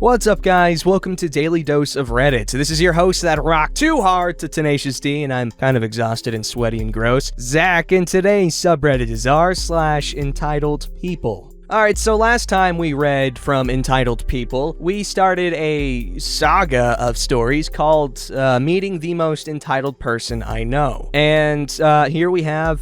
What's up, guys? Welcome to Daily Dose of Reddit. This is your host that rocked too hard to Tenacious D, and I'm kind of exhausted and sweaty and gross, Zach, and today's subreddit is r/EntitledPeople. Alright, so last time we read from Entitled People, we started a saga of stories called Meeting the Most Entitled Person I Know. And here we have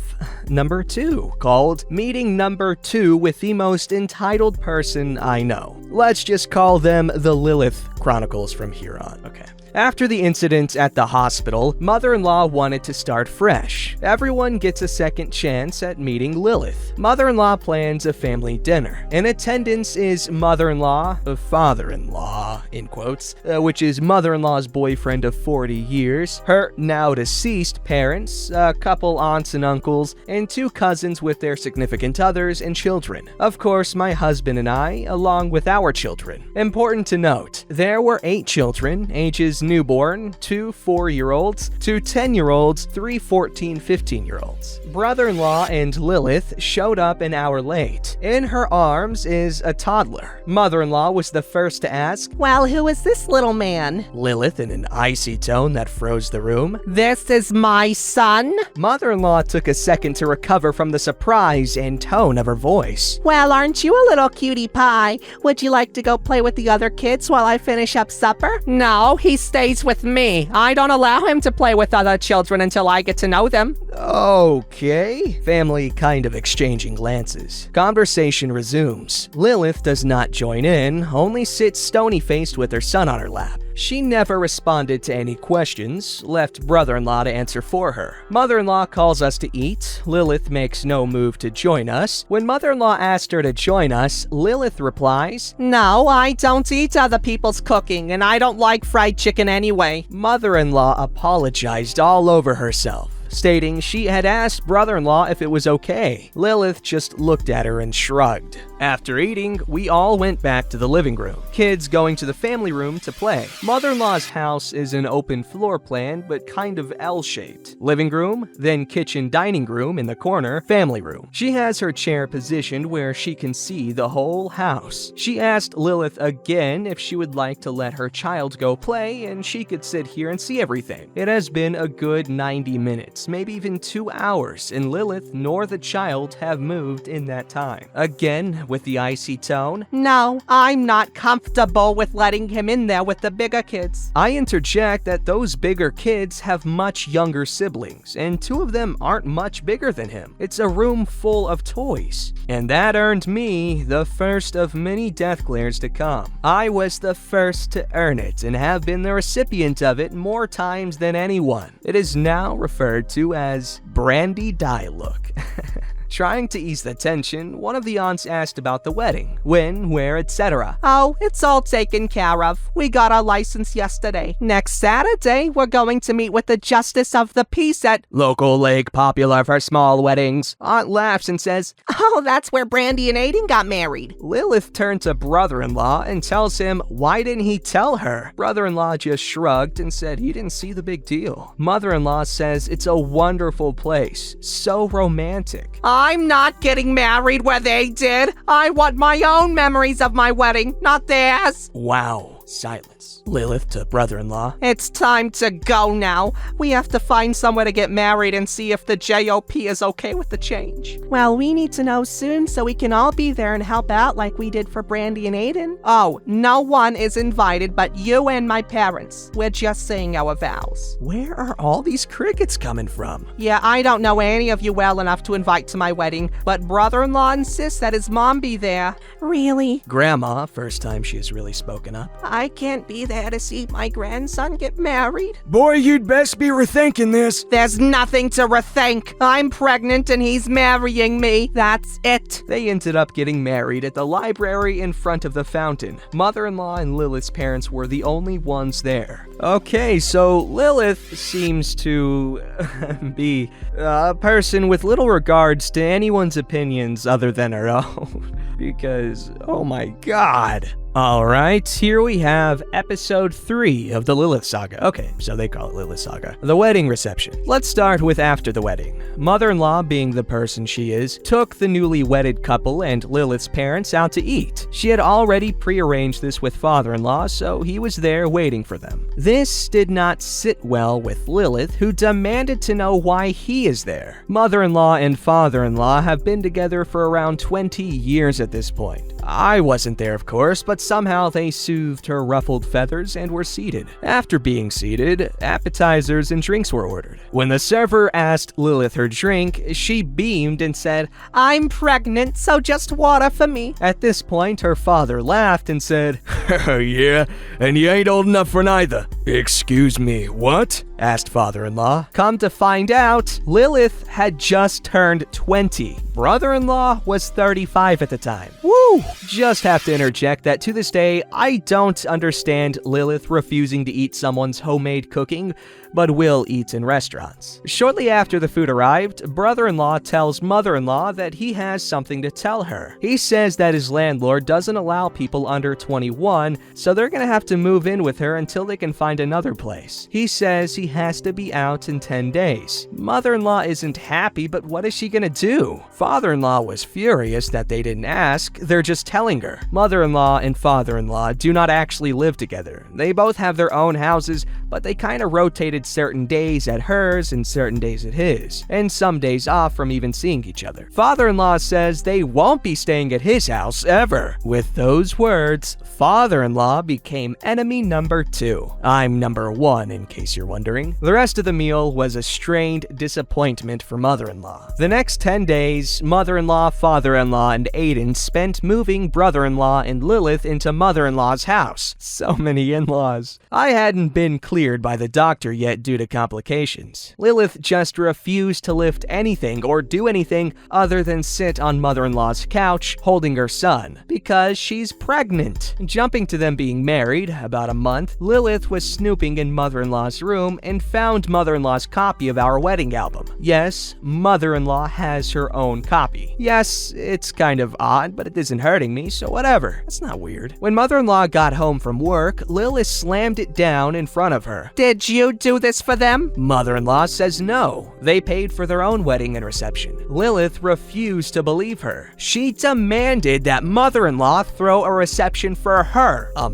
number 2, called Meeting Number 2 with the Most Entitled Person I Know. Let's just call them the Lilith Chronicles from here on, okay? After the incident at the hospital, mother-in-law wanted to start fresh. Everyone gets a second chance at meeting Lilith. Mother-in-law plans a family dinner. In attendance is mother-in-law, father-in-law, in quotes, which is mother-in-law's boyfriend of 40 years, her now-deceased parents, a couple aunts and uncles, and 2 cousins with their significant others and children. Of course, my husband and I, along with our children. Important to note, there were 8 children, ages newborn, 2 4-year-olds, 2 10-year-olds, 3 14, 15-year-olds. Brother-in-law and Lilith showed up an hour late. In her arms is a toddler. Mother-in-law was the first to ask, "Well, who is this little man?" Lilith in an icy tone that froze the room. "This is my son?" Mother-in-law took a second to recover from the surprise and tone of her voice. "Well, aren't you a little cutie pie? Would you like to go play with the other kids while I finish up supper?" "No, he stays with me. I don't allow him to play with other children until I get to know them." Okay. Family kind of exchanging glances. Conversation resumes. Lilith does not join in, only sits stony-faced with her son on her lap. She never responded to any questions, left brother-in-law to answer for her. Mother-in-law calls us to eat. Lilith makes no move to join us. When mother-in-law asked her to join us, Lilith replies, "No, I don't eat other people's cooking, and I don't like fried chicken anyway." Mother-in-law apologized all over herself, stating she had asked brother-in-law if it was okay. Lilith just looked at her and shrugged. After eating, we all went back to the living room, kids going to the family room to play. Mother-in-law's house is an open floor plan, but kind of L-shaped. Living room, then kitchen dining room in the corner, family room. She has her chair positioned where she can see the whole house. She asked Lilith again if she would like to let her child go play and she could sit here and see everything. It has been a good 90 minutes, maybe even 2 hours, and Lilith nor the child have moved in that time. Again, with the icy tone, "No, I'm not comfortable with letting him in there with the bigger kids." I interject that those bigger kids have much younger siblings, and 2 of them aren't much bigger than him. It's a room full of toys. And that earned me the first of many death glares to come. I was the first to earn it, and have been the recipient of it more times than anyone. It is now referred to as Brandy Die Look. Trying to ease the tension, one of the aunts asked about the wedding, when, where, etc. "Oh, it's all taken care of. We got our license yesterday. Next Saturday, we're going to meet with the Justice of the Peace at Local lake popular for small weddings." Aunt laughs and says, "Oh, that's where Brandy and Aiden got married." Lilith turned to brother-in-law and tells him, why didn't he tell her? Brother-in-law just shrugged and said he didn't see the big deal. Mother-in-law says it's a wonderful place, so romantic. "I'm not getting married where they did. I want my own memories of my wedding, not theirs." Wow. Silence. Lilith to brother-in-law, "It's time to go now. We have to find somewhere to get married and see if the JOP is okay with the change." "Well, we need to know soon so we can all be there and help out like we did for Brandy and Aiden." "Oh, no one is invited but you and my parents. We're just saying our vows." Where are all these crickets coming from? "Yeah, I don't know any of you well enough to invite to my wedding, but brother-in-law insists that his mom be there." "Really?" Grandma, first time she has really spoken up. "I can't be there to see my grandson get married." Boy, you'd best be rethinking this. "There's nothing to rethink. I'm pregnant and he's marrying me. That's it." They ended up getting married at the library in front of the fountain. Mother-in-law and Lilith's parents were the only ones there. Okay, so Lilith seems to be a person with little regards to anyone's opinions other than her own. Because, oh my god. Alright, here we have episode 3 of the Lilith saga. Okay, so they call it Lilith saga. The wedding reception. Let's start with after the wedding. Mother-in-law, being the person she is, took the newly wedded couple and Lilith's parents out to eat. She had already prearranged this with father-in-law, so he was there waiting for them. This did not sit well with Lilith, who demanded to know why he is there. Mother-in-law and father-in-law have been together for around 20 years at this point. I wasn't there, of course, but somehow they soothed her ruffled feathers and were seated. After being seated, appetizers and drinks were ordered. When the server asked Lilith her drink, she beamed and said, I'm pregnant, so just water for me. At this point, her father laughed and said, Yeah, and you ain't old enough for neither. Excuse me, what? Asked father-in-law. Come to find out, Lilith had just turned 20. Brother-in-law was 35 at the time. Woo! Just have to interject that to this day, I don't understand Lilith refusing to eat someone's homemade cooking, but will eat in restaurants. Shortly after the food arrived, brother-in-law tells mother-in-law that he has something to tell her. He says that his landlord doesn't allow people under 21, so they're gonna have to move in with her until they can find another place. He says he has to be out in 10 days. Mother-in-law isn't happy, but what is she gonna do? Father-in-law was furious that they didn't ask, they're just telling her. Mother-in-law and father-in-law do not actually live together. They both have their own houses, but they kinda rotated certain days at hers and certain days at his, and some days off from even seeing each other. Father-in-law says they won't be staying at his house ever. With those words, father-in-law became enemy number 2. I'm number 1, in case you're wondering. The rest of the meal was a strained disappointment for mother-in-law. The next 10 days, mother-in-law, father-in-law, and Aiden spent moving brother-in-law and Lilith into mother-in-law's house. So many in-laws. I hadn't been cleared by the doctor yet due to complications. Lilith just refused to lift anything or do anything other than sit on mother-in-law's couch holding her son, because she's pregnant. Jumping to them being married, about a month, Lilith was snooping in mother-in-law's room and found mother-in-law's copy of our wedding album. Yes, mother-in-law has her own copy. Yes, it's kind of odd, but it isn't hurting me, so whatever. It's not weird. When mother-in-law got home from work, Lilith slammed it down in front of her. Did you do this for them? Mother-in-law says no. They paid for their own wedding and reception. Lilith refused to believe her. She demanded that mother-in-law throw a reception for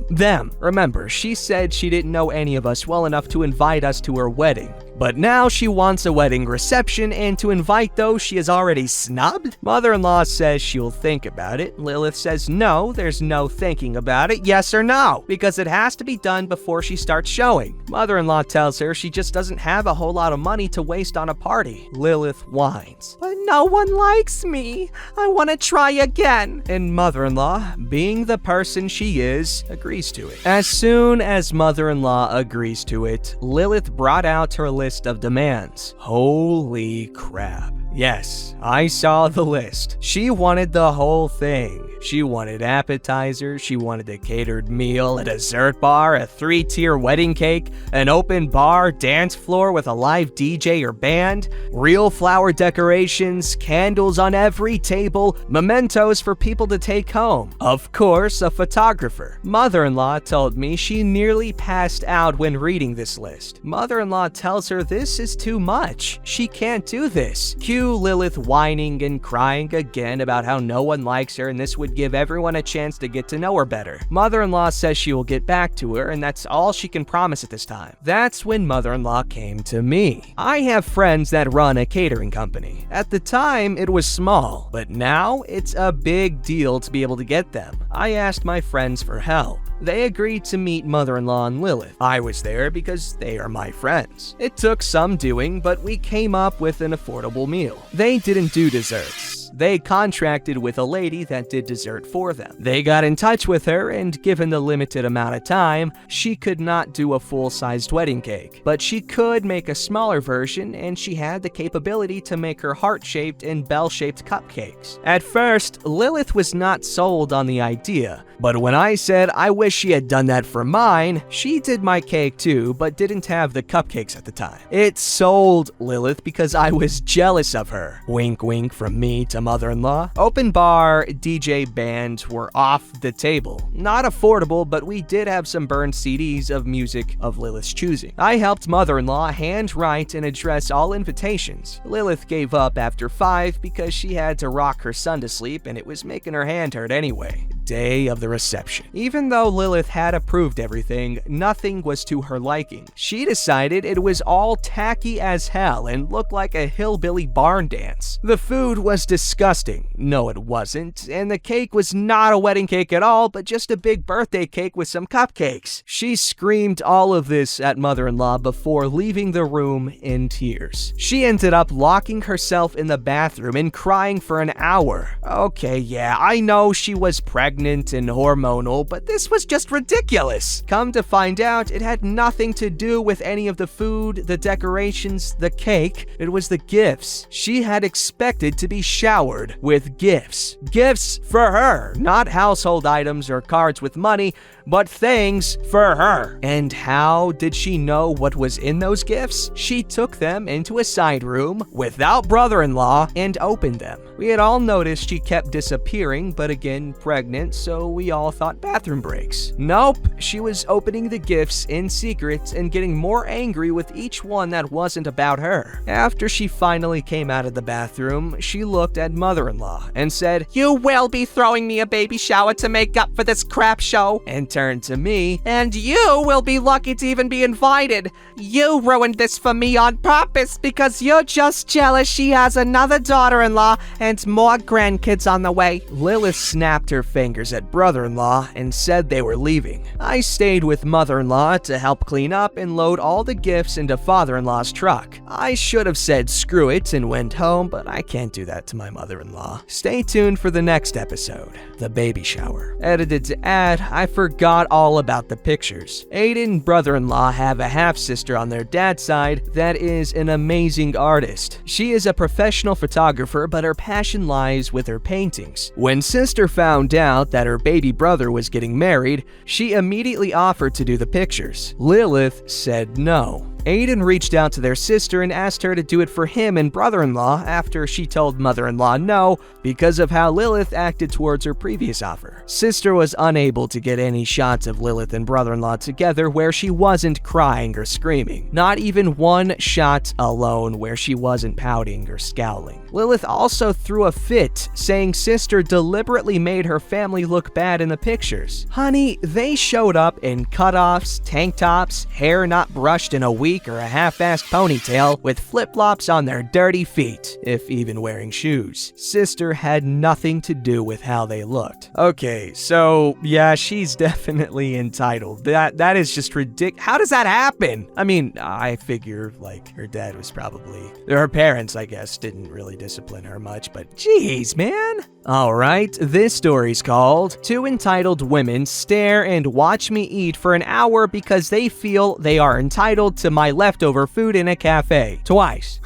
them. Remember, she said she didn't know any of us well enough to invite us to her wedding. But now she wants a wedding reception, and to invite those she has already snubbed? Mother-in-law says she'll think about it. Lilith says no, there's no thinking about it, yes or no, because it has to be done before she starts showing. Mother-in-law tells her she just doesn't have a whole lot of money to waste on a party. Lilith whines. But no one likes me. I want to try again. And mother-in-law, being the person she is, agrees to it. As soon as mother-in-law agrees to it, Lilith brought out her list of demands. Holy crap. Yes, I saw the list. She wanted the whole thing. She wanted appetizers, she wanted a catered meal, a dessert bar, a 3-tier wedding cake, an open bar, dance floor with a live DJ or band, real flower decorations, candles on every table, mementos for people to take home. Of course, a photographer. Mother-in-law told me she nearly passed out when reading this list. Mother-in-law tells her this is too much. She can't do this. Cue Lilith whining and crying again about how no one likes her and this would give everyone a chance to get to know her better. Mother-in-law says she will get back to her, and that's all she can promise at this time. That's when mother-in-law came to me. I have friends that run a catering company. At the time, it was small, but now it's a big deal to be able to get them. I asked my friends for help. They agreed to meet mother-in-law and Lilith. I was there because they are my friends. It took some doing, but we came up with an affordable meal. They didn't do desserts. They contracted with a lady that did dessert for them. They got in touch with her, and given the limited amount of time, she could not do a full-sized wedding cake, but she could make a smaller version, and she had the capability to make her heart-shaped and bell-shaped cupcakes. At first, Lilith was not sold on the idea, but when I said I wish she had done that for mine, she did my cake too, but didn't have the cupcakes at the time. It sold Lilith because I was jealous of her. Wink wink from me to to mother-in-law. Open bar DJ bands were off the table. Not affordable, but we did have some burned CDs of music of Lilith's choosing. I helped mother-in-law handwrite and address all invitations. Lilith gave up after 5 because she had to rock her son to sleep and it was making her hand hurt anyway. Day of the reception. Even though Lilith had approved everything, nothing was to her liking. She decided it was all tacky as hell and looked like a hillbilly barn dance. The food was disgusting. No, it wasn't. And the cake was not a wedding cake at all, but just a big birthday cake with some cupcakes. She screamed all of this at mother-in-law before leaving the room in tears. She ended up locking herself in the bathroom and crying for an hour. Okay, yeah, I know she was pregnant and hormonal, but this was just ridiculous. Come to find out, it had nothing to do with any of the food, the decorations, the cake. It was the gifts. She had expected to be showered with gifts. Gifts for her, not household items or cards with money, but things for her. And how did she know what was in those gifts? She took them into a side room without brother-in-law and opened them. We had all noticed she kept disappearing, but again, pregnant, so we all thought bathroom breaks. Nope, she was opening the gifts in secret and getting more angry with each one that wasn't about her. After she finally came out of the bathroom, she looked at mother-in-law and said, You will be throwing me a baby shower to make up for this crap show. And turned to me, And you will be lucky to even be invited. You ruined this for me on purpose because you're just jealous she has another daughter-in-law and more grandkids on the way. Lilith snapped her fingers at brother-in-law and said they were leaving. I stayed with mother-in-law to help clean up and load all the gifts into father-in-law's truck. I should have said screw it and went home, but I can't do that to my mother-in-law. Stay tuned for the next episode, the baby shower. Edited to add, I forgot all about the pictures. Aiden brother-in-law have a half-sister on their dad's side that is an amazing artist. She is a professional photographer, but her passion lies with her paintings. When sister found out that her baby brother was getting married, she immediately offered to do the pictures. Lilith said no. Aiden reached out to their sister and asked her to do it for him and brother-in-law after she told mother-in-law no because of how Lilith acted towards her previous offer. Sister was unable to get any shots of Lilith and brother-in-law together where she wasn't crying or screaming. Not even one shot alone where she wasn't pouting or scowling. Lilith also threw a fit, saying sister deliberately made her family look bad in the pictures. Honey, they showed up in cutoffs, tank tops, hair not brushed in a week, or a half-assed ponytail with flip-flops on their dirty feet, if even wearing shoes. Sister had nothing to do with how they looked. Okay, so yeah, she's definitely entitled. That is just ridiculous. How does that happen? I mean, I figure like her dad was probably, her parents, I guess, didn't really discipline her much, but geez, man. Alright, this story's called Two Entitled Women Stare and Watch Me Eat for an Hour Because They Feel They Are Entitled to My Leftover Food in a Cafe. Twice.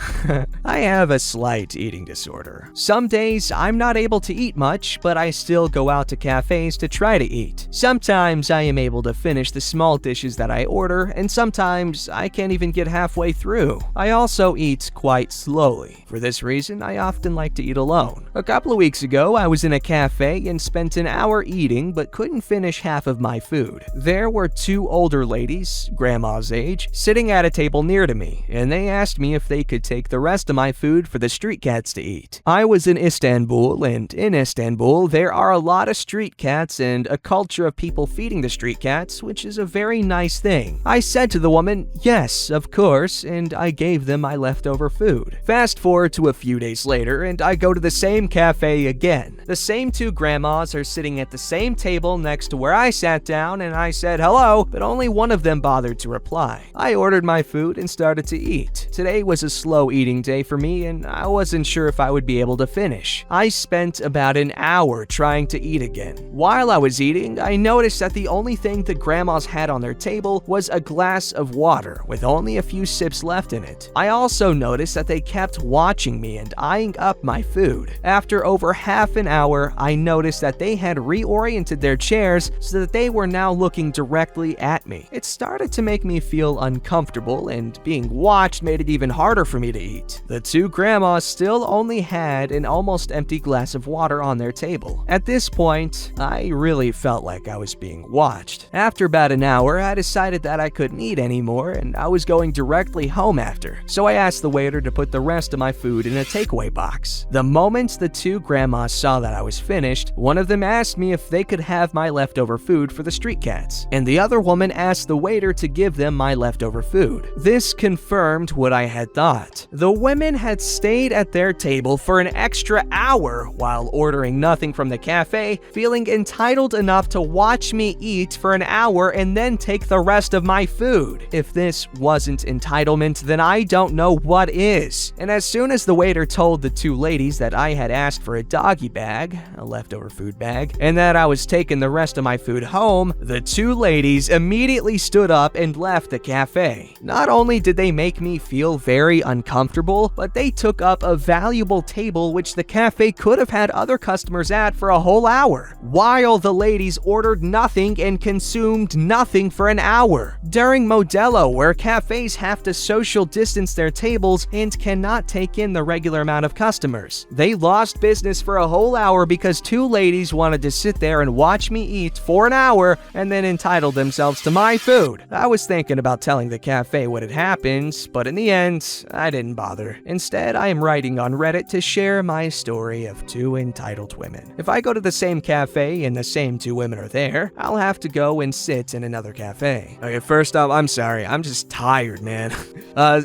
I have a slight eating disorder. Some days I'm not able to eat much, but I still go out to cafes to try to eat. Sometimes I am able to finish the small dishes that I order, and sometimes I can't even get halfway through. I also eat quite slowly. For this reason, I often like to eat alone. A couple of weeks ago, I was in a cafe and spent an hour eating but couldn't finish half of my food. There were two older ladies, grandma's age, sitting at a table near to me, and they asked me if they could take the rest of my food for the street cats to eat. I was in Istanbul, and in Istanbul, there are a lot of street cats and a culture of people feeding the street cats, which is a very nice thing. I said to the woman, yes, of course, and I gave them my leftover food. Fast forward to a few days later, and I go to the same cafe again. The same two grandmas are sitting at the same table next to where I sat down, and I said hello, but only one of them bothered to reply. I ordered my food and started to eat. Today was a slow eating day for me, and I wasn't sure if I would be able to finish. I spent about an hour trying to eat again. While I was eating, I noticed that the only thing the grandmas had on their table was a glass of water with only a few sips left in it. I also noticed that they kept watching me and eyeing up my food. After over half an hour, I noticed that they had reoriented their chairs so that they were now looking directly at me. It started to make me feel uncomfortable, and being watched made it even harder for me to eat. The two grandmas still only had an almost empty glass of water on their table. At this point, I really felt like I was being watched. After about an hour, I decided that I couldn't eat anymore and I was going directly home after, so I asked the waiter to put the rest of my food in a takeaway box. The moment the two grandmas saw that I was finished, one of them asked me if they could have my leftover food for the street cats, and the other woman asked the waiter to give them my leftover food. This confirmed what I had thought. The women had stayed at their table for an extra hour while ordering nothing from the cafe, feeling entitled enough to watch me eat for an hour and then take the rest of my food. If this wasn't entitlement, then I don't know what is. And as soon as the waiter told the two ladies that I had asked for a doggy bag, a leftover food bag, and that I was taking the rest of my food home, the two ladies immediately stood up and left the cafe. Not only did they make me feel very uncomfortable, but they took up a valuable table which the cafe could have had other customers at for a whole hour, while the ladies ordered nothing and consumed nothing for an hour. During Modelo, where cafes have to social distance their tables and cannot take in the regular amount of customers, they lost business for a whole hour because two ladies wanted to sit there and watch me eat for an hour and then entitled themselves to my food. I was thinking about telling the cafe what had happened, but in the end, I didn't bother. Instead, I am writing on Reddit to share my story of two entitled women. If I go to the same cafe and the same two women are there, I'll have to go and sit in another cafe. Okay, first off, I'm sorry, I'm just tired, man.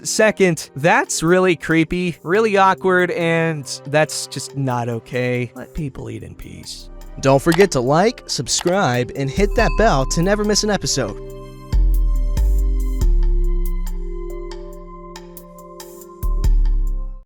Second, that's really creepy, really awkward, and that's just not okay. Let people eat in peace. Don't forget to like, subscribe, and hit that bell to never miss an episode.